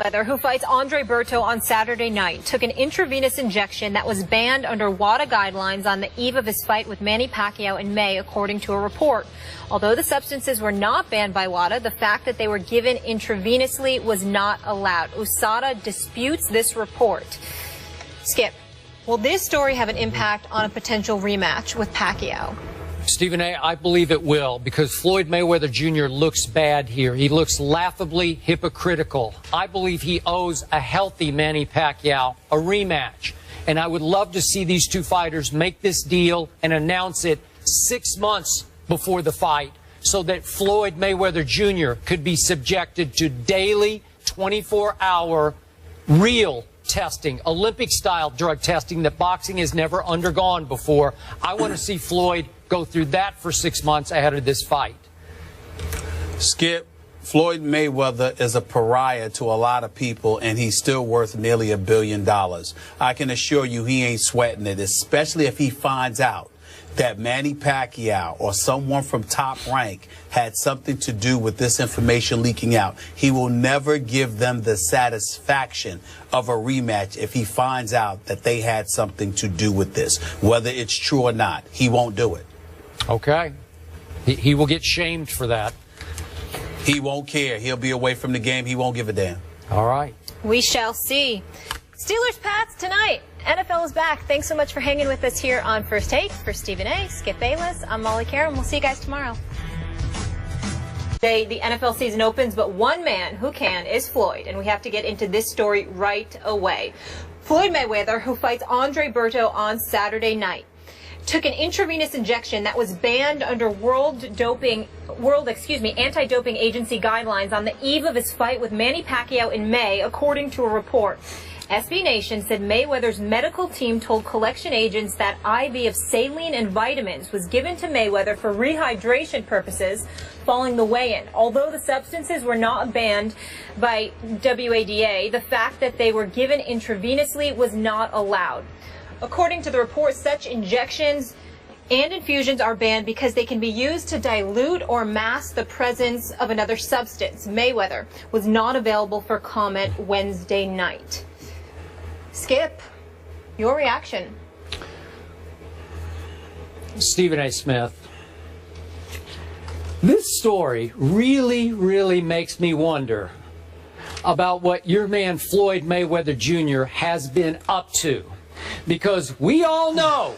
Mayweather, who fights Andre Berto on Saturday night, took an intravenous injection that was banned under WADA guidelines on the eve of his fight with Manny Pacquiao in May, according to a report. Although the substances were not banned by WADA, the fact that they were given intravenously was not allowed. USADA disputes this report. Skip, will this story have an impact on a potential rematch with Pacquiao? Stephen A., I believe it will, because Floyd Mayweather Jr. looks bad here. He looks laughably hypocritical. I believe he owes a healthy Manny Pacquiao a rematch. And I would love to see these two fighters make this deal and announce it 6 months before the fight so that Floyd Mayweather Jr. could be subjected to daily 24-hour real testing, Olympic-style drug testing that boxing has never undergone before. I want to see Floyd go through that for 6 months ahead of this fight. Skip, Floyd Mayweather is a pariah to a lot of people, and he's still worth nearly $1 billion. I can assure you he ain't sweating it, especially if he finds out that Manny Pacquiao or someone from Top Rank had something to do with this information leaking out. He will never give them the satisfaction of a rematch if he finds out that they had something to do with this. Whether it's true or not, he won't do it. Okay. He will get shamed for that. He won't care. He'll be away from the game. He won't give a damn. All right. We shall see. Steelers-Pats tonight. NFL is back. Thanks so much for hanging with us here on First Take. For Stephen A., Skip Bayless, I'm Molly Karen. We'll see you guys tomorrow. Today, the NFL season opens, but one man who can is Floyd, and we have to get into this story right away. Floyd Mayweather, who fights Andre Berto on Saturday night, took an intravenous injection that was banned under anti-doping agency guidelines on the eve of his fight with Manny Pacquiao in May, according to a report. SB Nation said Mayweather's medical team told collection agents that IV of saline and vitamins was given to Mayweather for rehydration purposes following the weigh-in. Although the substances were not banned by WADA, the fact that they were given intravenously was not allowed. According to the report, such injections and infusions are banned because they can be used to dilute or mask the presence of another substance. Mayweather was not available for comment Wednesday night. Skip, your reaction. Stephen A. Smith, this story really makes me wonder about what your man Floyd Mayweather Jr. has been up to. Because we all know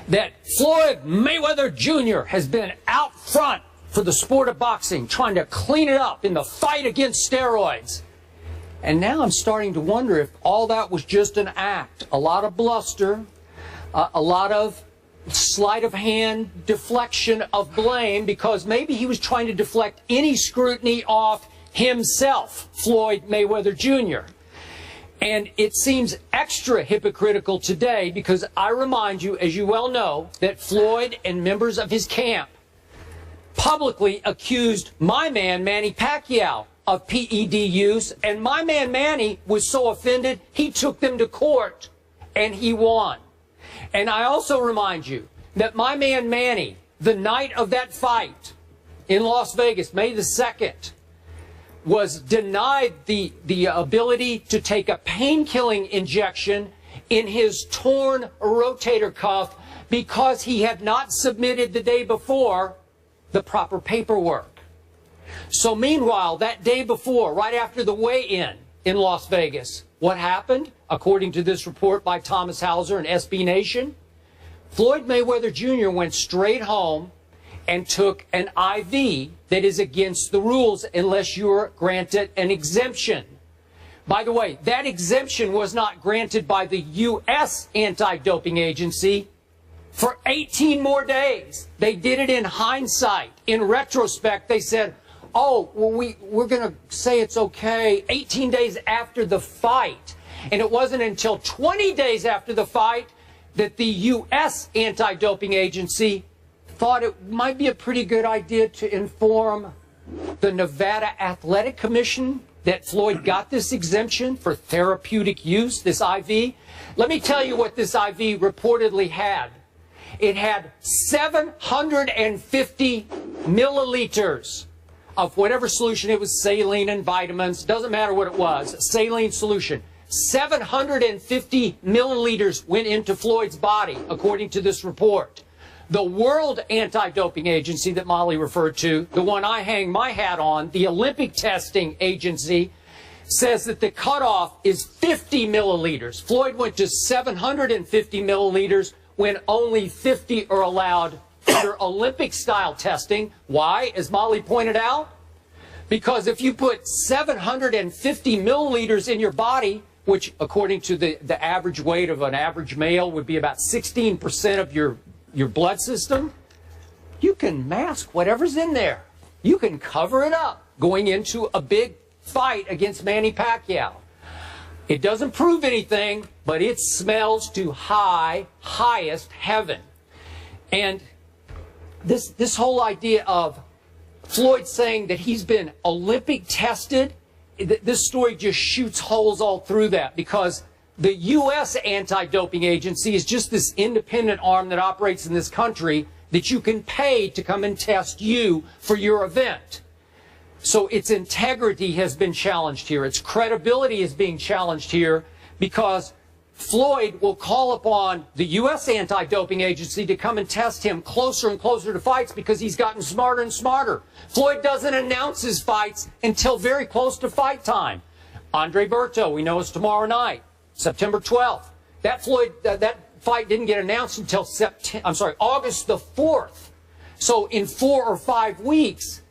that Floyd Mayweather Jr. has been out front for the sport of boxing, trying to clean it up in the fight against steroids. And now I'm starting to wonder if all that was just an act. A lot of bluster, a lot of sleight of hand, deflection of blame, because maybe he was trying to deflect any scrutiny off himself, Floyd Mayweather Jr. And it seems extra hypocritical today because I remind you, as you well know, that Floyd and members of his camp publicly accused my man, Manny Pacquiao, of PED use, and my man Manny was so offended he took them to court and he won. And I also remind you that my man Manny, the night of that fight in Las Vegas, May the 2nd, was denied the ability to take a pain-killing injection in his torn rotator cuff because he had not submitted the day before the proper paperwork. So meanwhile, that day before, right after the weigh-in in Las Vegas, what happened? According to this report by Thomas Hauser and SB Nation, Floyd Mayweather Jr. went straight home and took an IV that is against the rules unless you're granted an exemption. By the way, that exemption was not granted by the U.S. anti-doping agency for 18 more days. They did it in hindsight. In retrospect, they said, oh, well, we're going to say it's okay 18 days after the fight. And it wasn't until 20 days after the fight that the U.S. anti-doping agency thought it might be a pretty good idea to inform the Nevada Athletic Commission that Floyd got this exemption for therapeutic use, this IV. Let me tell you what this IV reportedly had. It had 750 milliliters of whatever solution, it was saline and vitamins, doesn't matter what it was, saline solution. 750 milliliters went into Floyd's body, according to this report. The World Anti-Doping Agency that Molly referred to, the one I hang my hat on, the Olympic Testing Agency, says that the cutoff is 50 milliliters. Floyd went to 750 milliliters when only 50 are allowed under Olympic-style testing. Why, as Molly pointed out? Because if you put 750 milliliters in your body, which according to the average weight of an average male would be about 16% of your blood system, you can mask whatever's in there. You can cover it up going into a big fight against Manny Pacquiao. It doesn't prove anything, but it smells to highest heaven. And this whole idea of Floyd saying that he's been Olympic tested, this story just shoots holes all through that, because the U.S. Anti-Doping Agency is just this independent arm that operates in this country that you can pay to come and test you for your event. So its integrity has been challenged here. Its credibility is being challenged here because Floyd will call upon the U.S. Anti-Doping Agency to come and test him closer and closer to fights because he's gotten smarter and smarter. Floyd doesn't announce his fights until very close to fight time. Andre Berto, we know, is tomorrow night, September 12th. That fight didn't get announced until August the 4th. So in 4 or 5 weeks,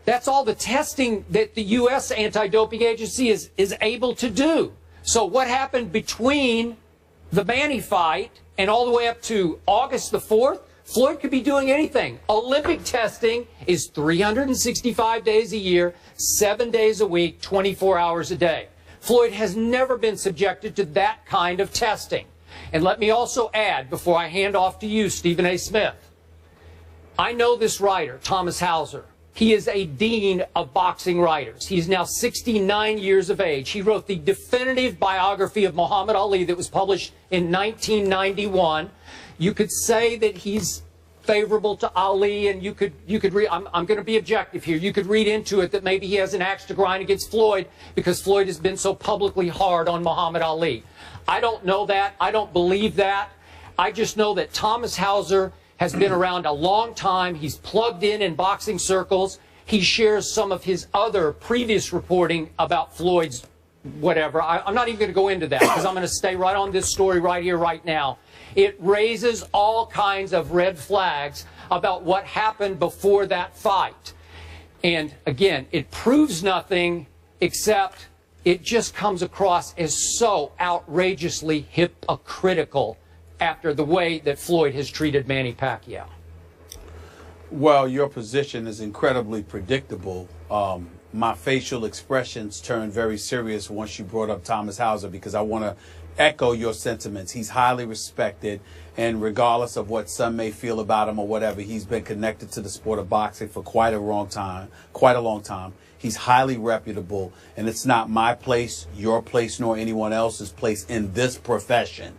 that's all the testing that the U.S. Anti-Doping Agency is able to do. So what happened between the Manny fight and all the way up to August the 4th? Floyd could be doing anything. Olympic testing is 365 days a year, 7 days a week, 24 hours a day. Floyd has never been subjected to that kind of testing. And let me also add, before I hand off to you, Stephen A. Smith, I know this writer, Thomas Hauser. He is a dean of boxing writers. He's now 69 years of age. He wrote the definitive biography of Muhammad Ali that was published in 1991. You could say that he's favorable to Ali, and you could read, I'm going to be objective here. You could read into it that maybe he has an axe to grind against Floyd because Floyd has been so publicly hard on Muhammad Ali. I don't know that. I don't believe that. I just know that Thomas Hauser has been around a long time. He's plugged in boxing circles. He shares some of his other previous reporting about Floyd's whatever. I'm not even going to go into that because I'm going to stay right on this story right here, right now. It raises all kinds of red flags about what happened before that fight. And again, it proves nothing except it just comes across as so outrageously hypocritical after the way that Floyd has treated Manny Pacquiao. Well, your position is incredibly predictable. My facial expressions turned very serious once you brought up Thomas Hauser because I want to echo your sentiments. He's highly respected, and regardless of what some may feel about him or whatever, he's been connected to the sport of boxing for quite a long time. He's highly reputable, and it's not my place, your place, nor anyone else's place in this profession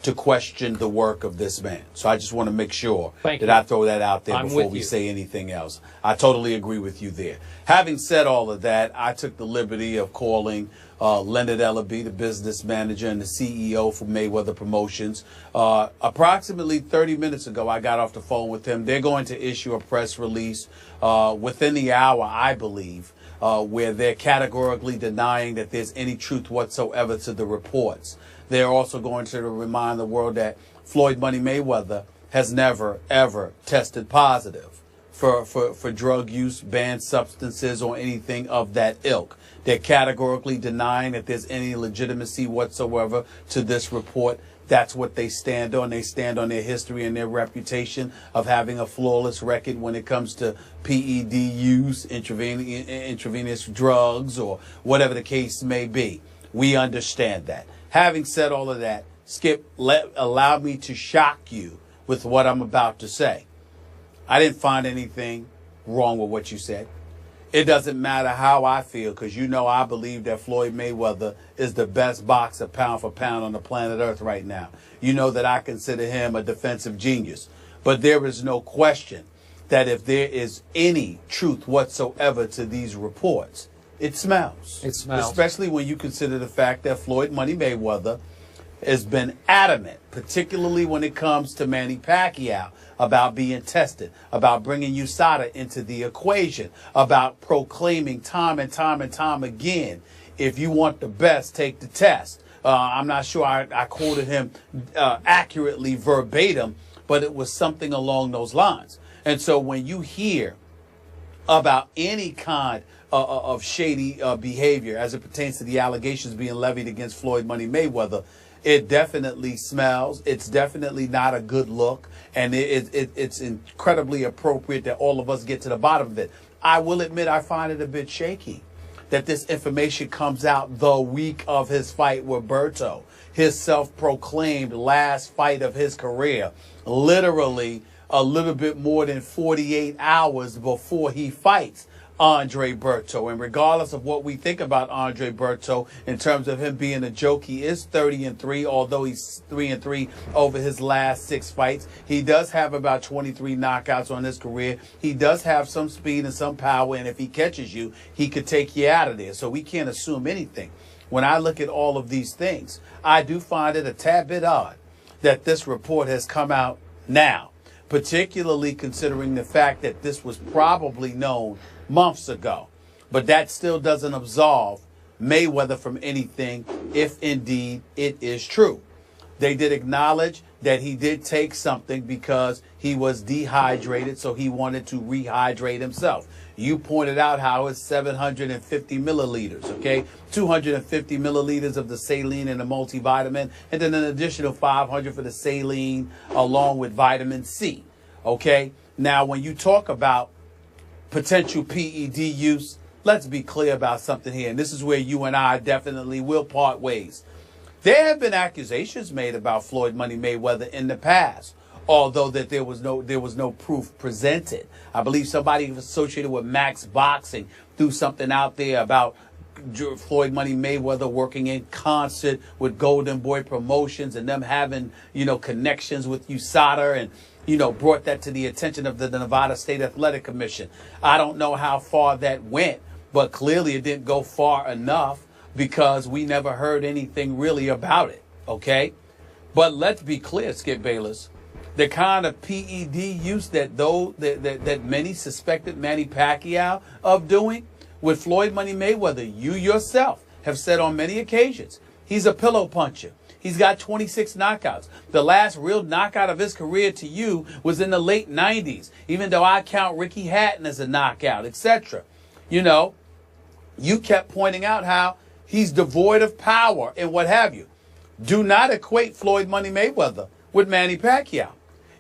to question the work of this man. So I just want to make sure that I throw that out there before we say anything else. I totally agree with you there. Having said all of that, I took the liberty of calling Leonard Ellaby, the business manager and the CEO for Mayweather Promotions. Approximately 30 minutes ago, I got off the phone with him. They're going to issue a press release within the hour, I believe, where they're categorically denying that there's any truth whatsoever to the reports. They're also going to remind the world that Floyd Money Mayweather has never, ever tested positive for drug use, banned substances, or anything of that ilk. They're categorically denying that there's any legitimacy whatsoever to this report. That's what they stand on. They stand on their history and their reputation of having a flawless record when it comes to PED use, intravenous drugs, or whatever the case may be. We understand that. Having said all of that, Skip, allow me to shock you with what I'm about to say. I didn't find anything wrong with what you said. It doesn't matter how I feel, because you know I believe that Floyd Mayweather is the best boxer pound for pound on the planet Earth right now. You know that I consider him a defensive genius. But there is no question that if there is any truth whatsoever to these reports, it smells. It smells. Especially when you consider the fact that Floyd Money Mayweather has been adamant, particularly when it comes to Manny Pacquiao, about being tested, about bringing USADA into the equation, about proclaiming time and time and time again, if you want the best, take the test. I'm not sure I quoted him accurately verbatim, but it was something along those lines. And so when you hear about any kind of shady behavior as it pertains to the allegations being levied against Floyd Money Mayweather, it definitely smells. It's definitely not a good look. And it's incredibly appropriate that all of us get to the bottom of it. I will admit I find it a bit shaky that this information comes out the week of his fight with Berto, his self-proclaimed last fight of his career, literally a little bit more than 48 hours before he fights Andre Berto. And regardless of what we think about Andre Berto in terms of him being a joke, he is 30-3, although he's 3-3 over his last 6 fights. He does have about 23 knockouts on his career. He does have some speed and some power, and if he catches you, he could take you out of there. So we can't assume anything. When I look at all of these things, I do find it a tad bit odd that this report has come out now, particularly considering the fact that this was probably known months ago. But that still doesn't absolve Mayweather from anything if indeed it is true. They did acknowledge that he did take something because he was dehydrated, so he wanted to rehydrate himself. You pointed out how it's 750 milliliters, okay? 250 milliliters of the saline and the multivitamin, and then an additional 500 for the saline along with vitamin C, okay? Now, when you talk about potential PED use, let's be clear about something here, and this is where you and I definitely will part ways. There have been accusations made about Floyd Money Mayweather in the past, although that there was no proof presented. I believe somebody associated with Max Boxing threw something out there about Floyd Money Mayweather working in concert with Golden Boy Promotions and them having, connections with USADA and, brought that to the attention of the Nevada State Athletic Commission. I don't know how far that went, but clearly it didn't go far enough because we never heard anything really about it, okay? But let's be clear, Skip Bayless, the kind of PED use that many suspected Manny Pacquiao of doing with Floyd Money Mayweather, you yourself have said on many occasions, he's a pillow puncher. He's got 26 knockouts. The last real knockout of his career to you was in the late 90s, even though I count Ricky Hatton as a knockout, etc. You kept pointing out how he's devoid of power and what have you. Do not equate Floyd Money Mayweather with Manny Pacquiao.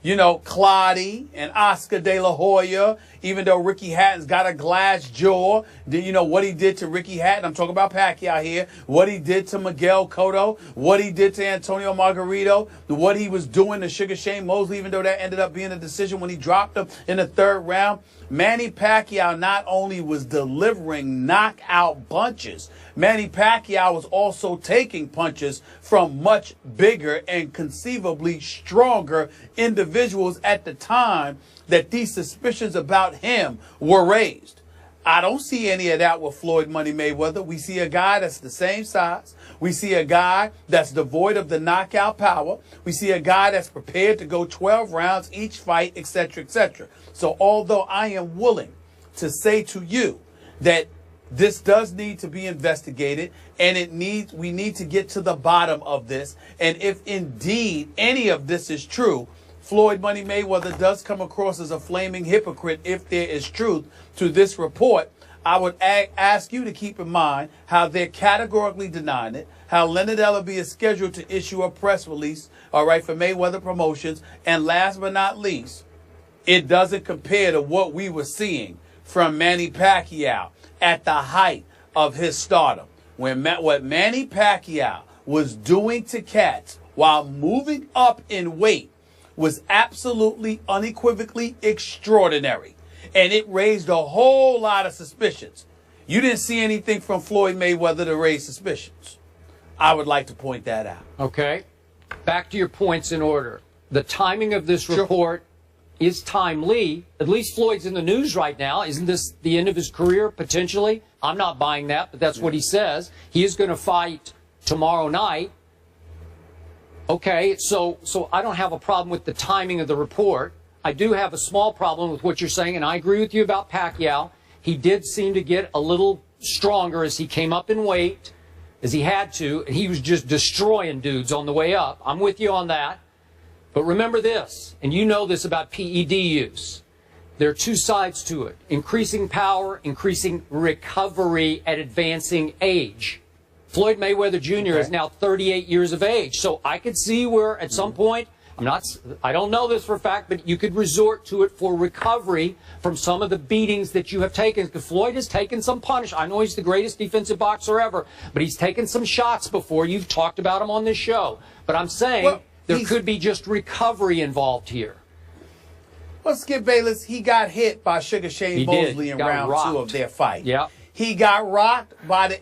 Clottey and Oscar De La Hoya, even though Ricky Hatton's got a glass jaw, what he did to Ricky Hatton, I'm talking about Pacquiao here, what he did to Miguel Cotto, what he did to Antonio Margarito, what he was doing to Sugar Shane Mosley, even though that ended up being a decision when he dropped him in the 3rd round. Manny Pacquiao not only was delivering knockout punches, Manny Pacquiao was also taking punches from much bigger and conceivably stronger individuals at the time that these suspicions about him were raised. I don't see any of that with Floyd Money Mayweather. We see a guy that's the same size. We see a guy that's devoid of the knockout power. We see a guy that's prepared to go 12 rounds each fight, etc., etc. So although I am willing to say to you that this does need to be investigated and we need to get to the bottom of this, and if indeed any of this is true, Floyd Money Mayweather does come across as a flaming hypocrite if there is truth to this report, I would ask you to keep in mind how they're categorically denying it, how Leonard Ellerbe is scheduled to issue a press release, all right, for Mayweather Promotions, and last but not least, it doesn't compare to what we were seeing from Manny Pacquiao at the height of his stardom. What Manny Pacquiao was doing to cats while moving up in weight was absolutely unequivocally extraordinary. And it raised a whole lot of suspicions. You didn't see anything from Floyd Mayweather to raise suspicions. I would like to point that out. Okay. Back to your points in order. The timing of this report is timely. At least Floyd's in the news right now. Isn't this the end of his career, potentially? I'm not buying that, but that's what he says. He is going to fight tomorrow night. Okay, so I don't have a problem with the timing of the report. I do have a small problem with what you're saying, and I agree with you about Pacquiao. He did seem to get a little stronger as he came up in weight, as he had to, and he was just destroying dudes on the way up. I'm with you on that. But remember this, and you know this about PED use. There are two sides to it. Increasing power, increasing recovery at advancing age. Floyd Mayweather Jr. is now 38 years of age. So I could see where at some point, I don't know this for a fact, but you could resort to it for recovery from some of the beatings that you have taken. Because Floyd has taken some punish. I know he's the greatest defensive boxer ever, but he's taken some shots before. You've talked about him on this show. But I'm saying there could be just recovery involved here. Well, Skip Bayless, he got hit by Sugar Shane Mosley in round 2 of their fight. Yeah. He got rocked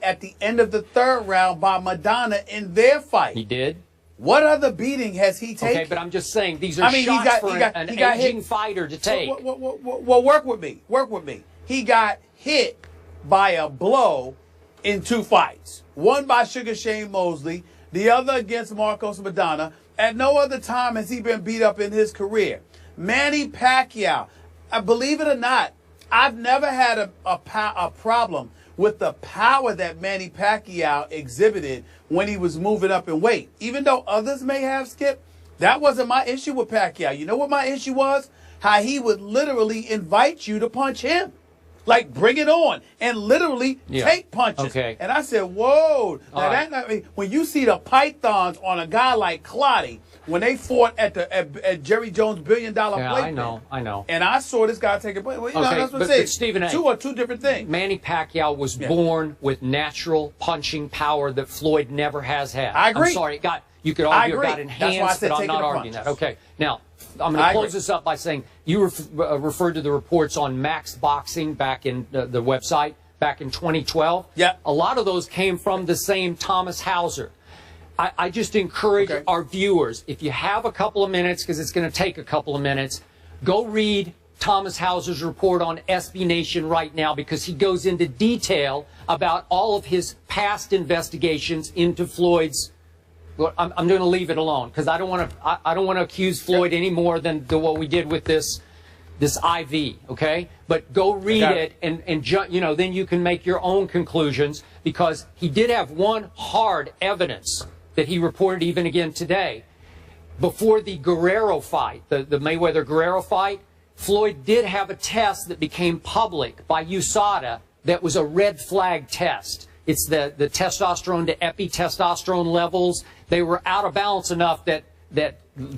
at the end of the 3rd round by Madonna in their fight. He did. What other beating has he taken? Okay, but I'm just saying these are shots for an aging fighter to take. Well, work with me. Work with me. He got hit by a blow in 2 fights. One by Sugar Shane Mosley, the other against Marcos Madonna. At no other time has he been beat up in his career. Manny Pacquiao, believe it or not, I've never had a problem with the power that Manny Pacquiao exhibited when he was moving up in weight. Even though others may have, Skip, that wasn't my issue with Pacquiao. You know what my issue was? How he would literally invite you to punch him. Like, bring it on, and literally take punches. Okay. And I said, whoa. Now, when you see the pythons on a guy like Clotty, when they fought at Jerry Jones' $1 billion plate. I know. And I saw this guy take a play. Well, that's what I'm saying. Stephen A. Two are two different things. Manny Pacquiao was born with natural punching power that Floyd never has had. I agree. I'm sorry, you could argue it got enhanced, but I'm not arguing that. Okay, now I'm going to close this up by saying you referred to the reports on Max Boxing back in the website back in 2012. Yeah. A lot of those came from the same Thomas Hauser. I just encourage our viewers, if you have a couple of minutes, because it's going to take a couple of minutes, go read Thomas Hauser's report on SB Nation right now, because he goes into detail about all of his past investigations into Floyd's. Well, I'm going to leave it alone because I don't want to accuse Floyd any more than what we did with this IV. Okay, but go read it and then you can make your own conclusions, because he did have one hard evidence that he reported even again today. Before the Guerrero fight, the Mayweather-Guerrero fight, Floyd did have a test that became public by USADA that was a red flag test. It's the testosterone to epitestosterone levels. They were out of balance enough that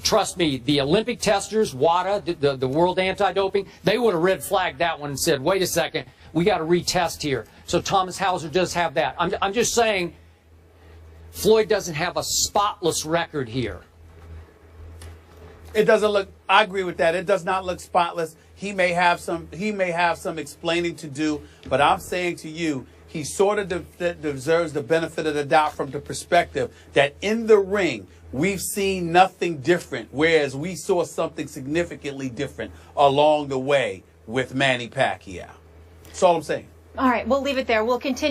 trust me, the Olympic testers, WADA, the World Anti-Doping, they would have red flagged that one and said, wait a second, we got to retest here. So Thomas Hauser does have that. I'm just saying, Floyd doesn't have a spotless record here. It doesn't look. I agree with that. It does not look spotless. He may have some explaining to do. But I'm saying to you, he sort of deserves the benefit of the doubt from the perspective that in the ring we've seen nothing different, whereas we saw something significantly different along the way with Manny Pacquiao. That's all I'm saying. All right, we'll leave it there. We'll continue.